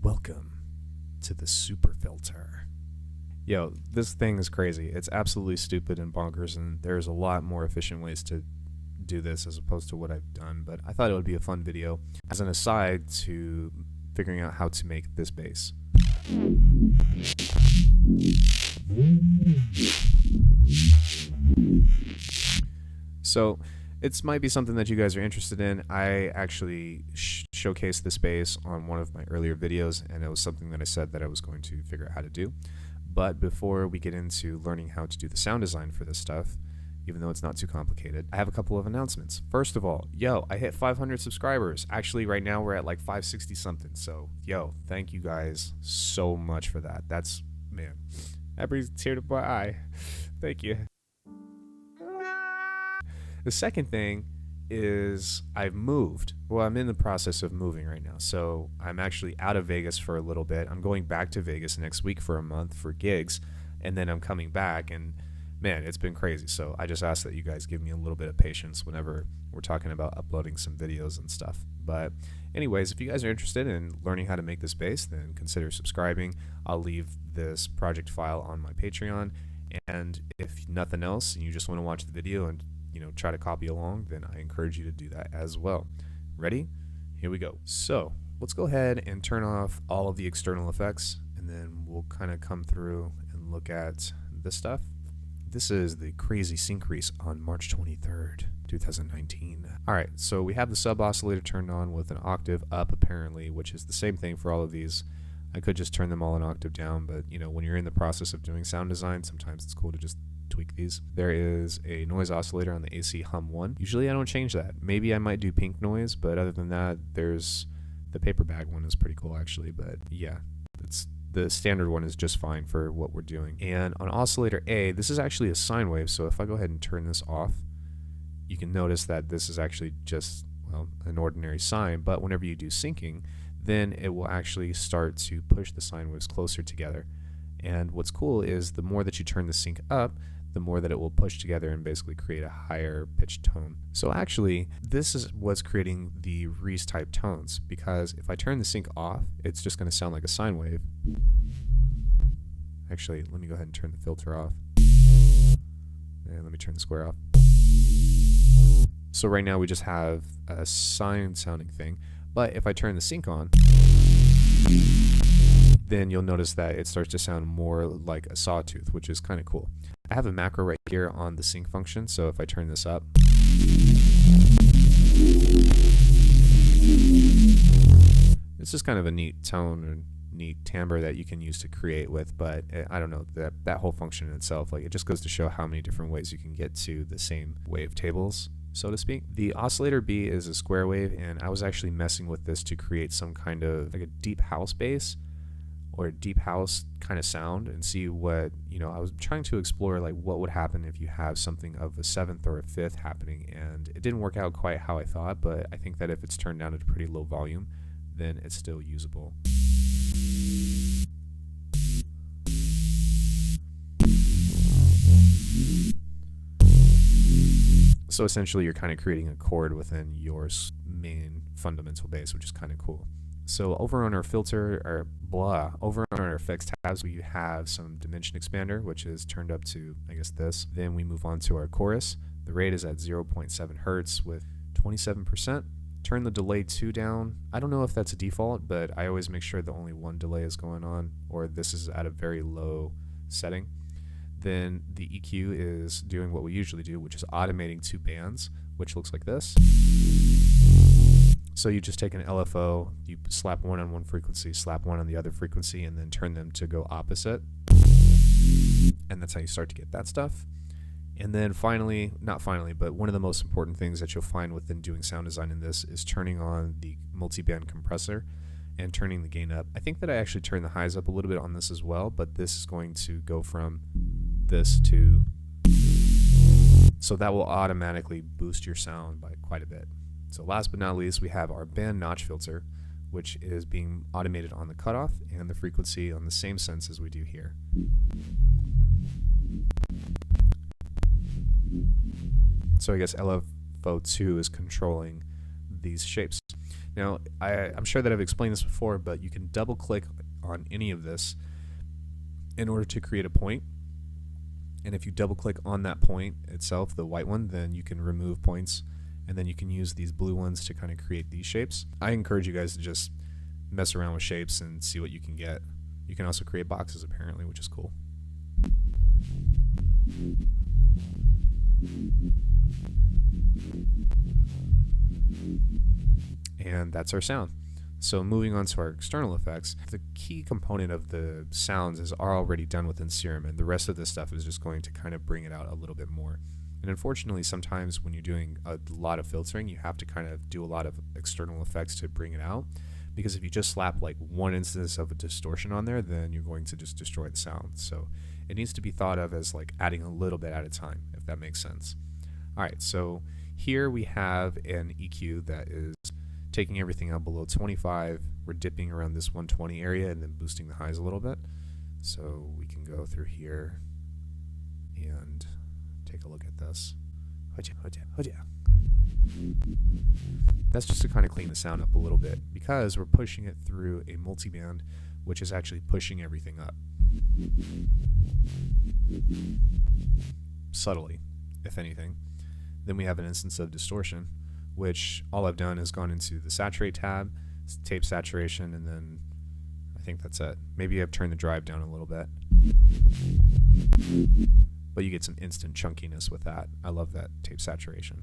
Welcome to the super filter. Yo, this thing is crazy. It's absolutely stupid and bonkers, and there's a lot more efficient ways to do this as opposed to what I've done, but I thought it would be a fun video as an aside to figuring out how to make this bass. So it might be something that you guys are interested in. I actually showcased this bass on one of my earlier videos, and it was something that I said that I was going to figure out how to do. But before we get into learning how to do the sound design for this stuff, even though it's not too complicated, I have a couple of announcements. First of all, I hit 500 subscribers. Actually, right now we're at like 560 something. So, thank you guys so much for that. That brings a tear to my eye. Thank you. The second thing is I've moved. Well, I'm in the process of moving right now. So I'm actually out of Vegas for a little bit. I'm going back to Vegas next week for a month for gigs, and then I'm coming back, and man, it's been crazy. So I just ask that you guys give me a little bit of patience whenever we're talking about uploading some videos and stuff. But anyways, if you guys are interested in learning how to make this bass, then consider subscribing. I'll leave this project file on my Patreon, and if nothing else and you just want to watch the video and try to copy along, then I encourage you to do that as well. Ready? Here we go. So let's go ahead and turn off all of the external effects, and then we'll kind of come through and look at this stuff. This is the crazy syncrease on March 23rd, 2019. Alright, so we have the sub oscillator turned on with an octave up apparently, which is the same thing for all of these. I could just turn them all an octave down, but when you're in the process of doing sound design, sometimes it's cool to just tweak these. There is a noise oscillator on the AC hum 1. Usually I don't change that. Maybe I might do pink noise, but other than that, there's the paper bag one is pretty cool actually, but yeah, the standard one is just fine for what we're doing. And on oscillator A, this is actually a sine wave, so if I go ahead and turn this off, you can notice that this is actually just, an ordinary sine, but whenever you do syncing, then it will actually start to push the sine waves closer together. And what's cool is the more that you turn the sync up, the more that it will push together and basically create a higher pitched tone. So actually, this is what's creating the Reese type tones, because if I turn the sync off, it's just going to sound like a sine wave. Actually, let me go ahead and turn the filter off. And let me turn the square off. So right now we just have a sine sounding thing, but if I turn the sync on, then you'll notice that it starts to sound more like a sawtooth, which is kind of cool. I have a macro right here on the sync function, so if I turn this up, it's just kind of a neat tone and neat timbre that you can use to create with, but I don't know, that whole function in itself, it just goes to show how many different ways you can get to the same wave tables, so to speak. The oscillator B is a square wave, and I was actually messing with this to create some kind of a deep house bass or a deep house kind of sound and see what, I was trying to explore what would happen if you have something of a seventh or a fifth happening, and it didn't work out quite how I thought, but I think that if it's turned down at a pretty low volume, then it's still usable. So essentially you're kind of creating a chord within your main fundamental bass, which is kind of cool. So over on our over on our effects tabs, we have some dimension expander, which is turned up to, I guess, this. Then we move on to our chorus. The rate is at 0.7 hertz with 27%. Turn the delay 2 down. I don't know if that's a default, but I always make sure that only one delay is going on, or this is at a very low setting. Then the EQ is doing what we usually do, which is automating 2 bands, which looks like this. So you just take an LFO, you slap one on one frequency, slap one on the other frequency, and then turn them to go opposite. And that's how you start to get that stuff. And then finally, not finally, but one of the most important things that you'll find within doing sound design in this is turning on the multi-band compressor and turning the gain up. I think that I actually turned the highs up a little bit on this as well, but this is going to go from this to, so that will automatically boost your sound by quite a bit. So last but not least, we have our band notch filter, which is being automated on the cutoff and the frequency on the same sense as we do here. So I guess LFO 2 is controlling these shapes. Now, I'm sure that I've explained this before, but you can double click on any of this in order to create a point. And if you double click on that point itself, the white one, then you can remove points, and then you can use these blue ones to kind of create these shapes. I encourage you guys to just mess around with shapes and see what you can get. You can also create boxes apparently, which is cool. And that's our sound. So moving on to our external effects, the key component of the sounds is already done within Serum, and the rest of this stuff is just going to kind of bring it out a little bit more. And unfortunately, sometimes when you're doing a lot of filtering, you have to kind of do a lot of external effects to bring it out, because if you just slap like one instance of a distortion on there, then you're going to just destroy the sound. So it needs to be thought of as like adding a little bit at a time, if that makes sense. All right, so here we have an EQ that is taking everything out below 25. We're dipping around this 120 area and then boosting the highs a little bit. So we can go through here and take a look at this. That's just to kind of clean the sound up a little bit, because we're pushing it through a multiband, which is actually pushing everything up subtly, if anything. Then we have an instance of distortion, which all I've done is gone into the saturate tab, tape saturation, and then I think that's it. Maybe I've turned the drive down a little bit, but you get some instant chunkiness with that. I love that tape saturation.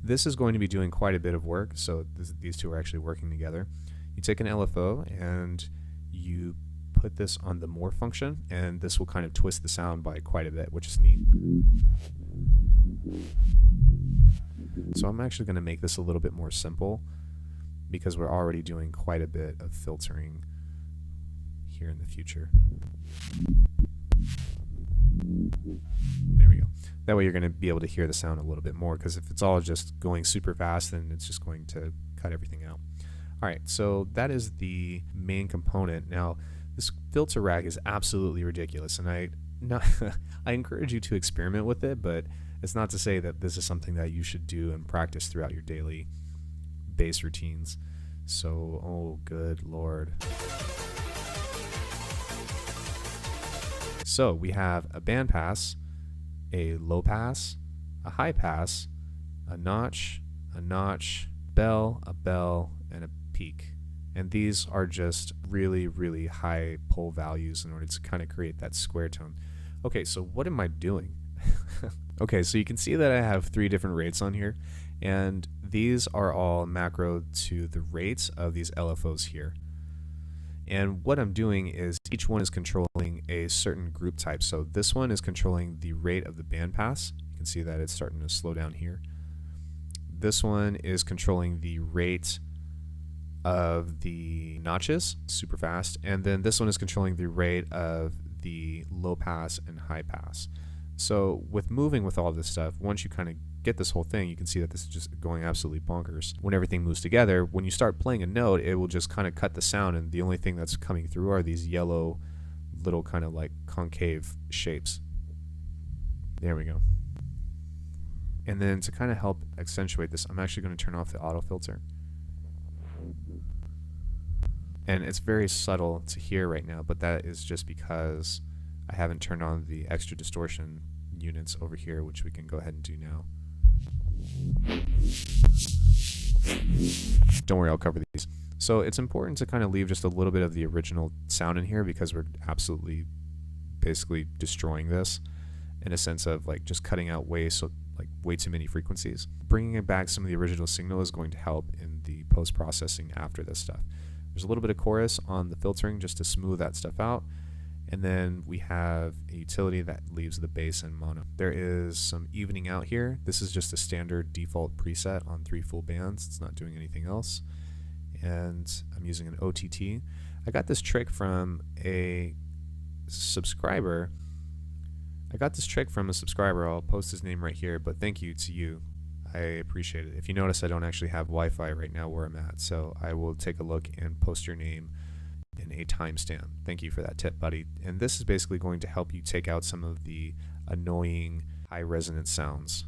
This is going to be doing quite a bit of work, so these two are actually working together. You take an LFO and you put this on the more function, and this will kind of twist the sound by quite a bit, which is neat. So I'm actually going to make this a little bit more simple, because we're already doing quite a bit of filtering here in the future. There we go. That way you're going to be able to hear the sound a little bit more, because if it's all just going super fast, then it's just going to cut everything out. Alright, so that is the main component. Now, this filter rack is absolutely ridiculous, and I encourage you to experiment with it, but it's not to say that this is something that you should do and practice throughout your daily bass routines. So, oh good lord. So we have a band pass, a low pass, a high pass, a notch, bell, a bell, and a peak. And these are just really, really high pull values in order to kind of create that square tone. Okay, so what am I doing? Okay, so you can see that I have 3 different rates on here, and these are all macro to the rates of these LFOs here. And what I'm doing is each one is controlling a certain group type. So this one is controlling the rate of the bandpass. You can see that it's starting to slow down here. This one is controlling the rate of the notches, super fast. And then this one is controlling the rate of the low pass and high pass. So with moving with all this stuff, once you kind of get this whole thing, you can see that this is just going absolutely bonkers. When everything moves together, when you start playing a note, it will just kind of cut the sound, and the only thing that's coming through are these yellow little kind of like concave shapes. There we go. And then to kind of help accentuate this, I'm actually going to turn off the auto filter. And it's very subtle to hear right now, but that is just because I haven't turned on the extra distortion units over here, which we can go ahead and do now. Don't worry, I'll cover these. So it's important to kind of leave just a little bit of the original sound in here, because we're absolutely basically destroying this in a sense of like just cutting out way too many frequencies. Bringing it back some of the original signal is going to help in the post-processing after this stuff. There's a little bit of chorus on the filtering just to smooth that stuff out. And then we have a utility that leaves the bass in mono. There is some evening out here. This is just a standard default preset on 3 full bands. It's not doing anything else. And I'm using an OTT. I got this trick from a subscriber. I'll post his name right here, but thank you to you. I appreciate it. If you notice, I don't actually have Wi-Fi right now where I'm at, so I will take a look and post your name in a timestamp. Thank you for that tip, buddy. And this is basically going to help you take out some of the annoying high resonance sounds.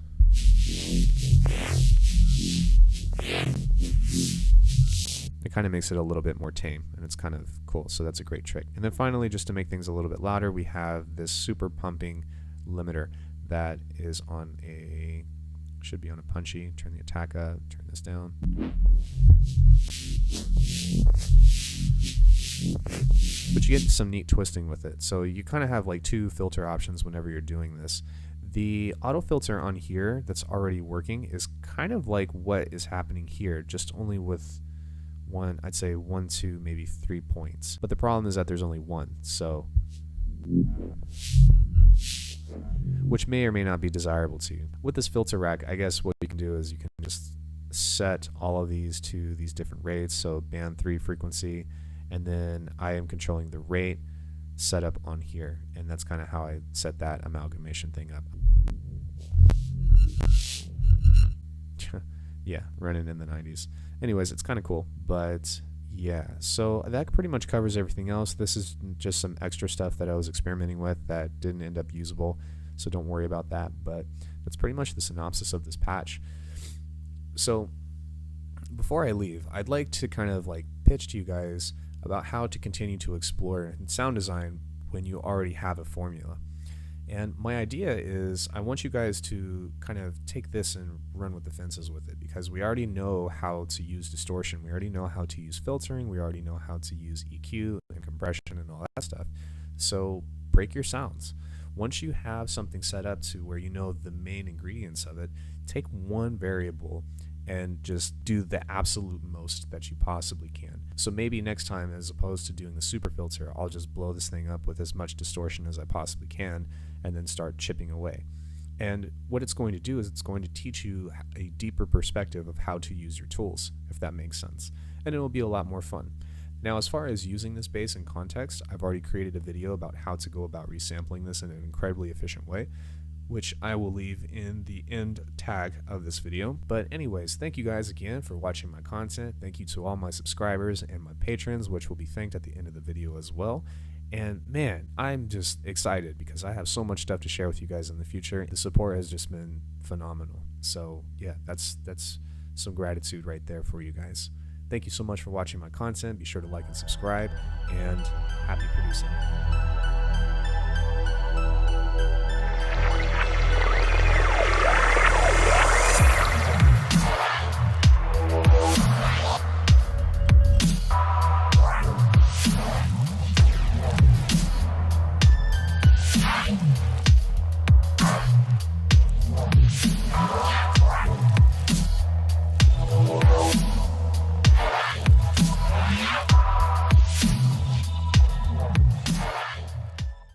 kind of makes it a little bit more tame, and it's kind of cool. So that's a great trick. And then finally, just to make things a little bit louder, we have this super pumping limiter that is on a, should be on a punchy. Turn the attack up, turn this down. But you get some neat twisting with it. So you kind of have like two filter options whenever you're doing this. The auto filter on here that's already working is kind of like what is happening here, just only with one, I'd say 1, 2, maybe 3 points. But the problem is that there's only one, so which may or may not be desirable to you. With this filter rack, I guess what you can do is you can just set all of these to these different rates. So band 3 frequency, and then I am controlling the rate set up on here, and that's kind of how I set that amalgamation thing up. Yeah, running in the 90s. Anyways, it's kind of cool, but yeah, so that pretty much covers everything else. This is just some extra stuff that I was experimenting with that didn't end up usable, so don't worry about that, but that's pretty much the synopsis of this patch. So before I leave, I'd like to kind of like pitch to you guys about how to continue to explore in sound design when you already have a formula. And my idea is I want you guys to kind of take this and run with the fences with it, because we already know how to use distortion, we already know how to use filtering, we already know how to use EQ and compression and all that stuff. So break your sounds. Once you have something set up to where you know the main ingredients of it, take one variable and just do the absolute most that you possibly can. So maybe next time, as opposed to doing the super filter, I'll just blow this thing up with as much distortion as I possibly can and then start chipping away. And what it's going to do is it's going to teach you a deeper perspective of how to use your tools, if that makes sense. And it will be a lot more fun. Now, as far as using this bass in context, I've already created a video about how to go about resampling this in an incredibly efficient way, which I will leave in the end tag of this video. But anyways, thank you guys again for watching my content. Thank you to all my subscribers and my patrons, which will be thanked at the end of the video as well. And man, I'm just excited because I have so much stuff to share with you guys in the future. The support has just been phenomenal. So yeah, that's some gratitude right there for you guys. Thank you so much for watching my content. Be sure to like and subscribe, and happy producing.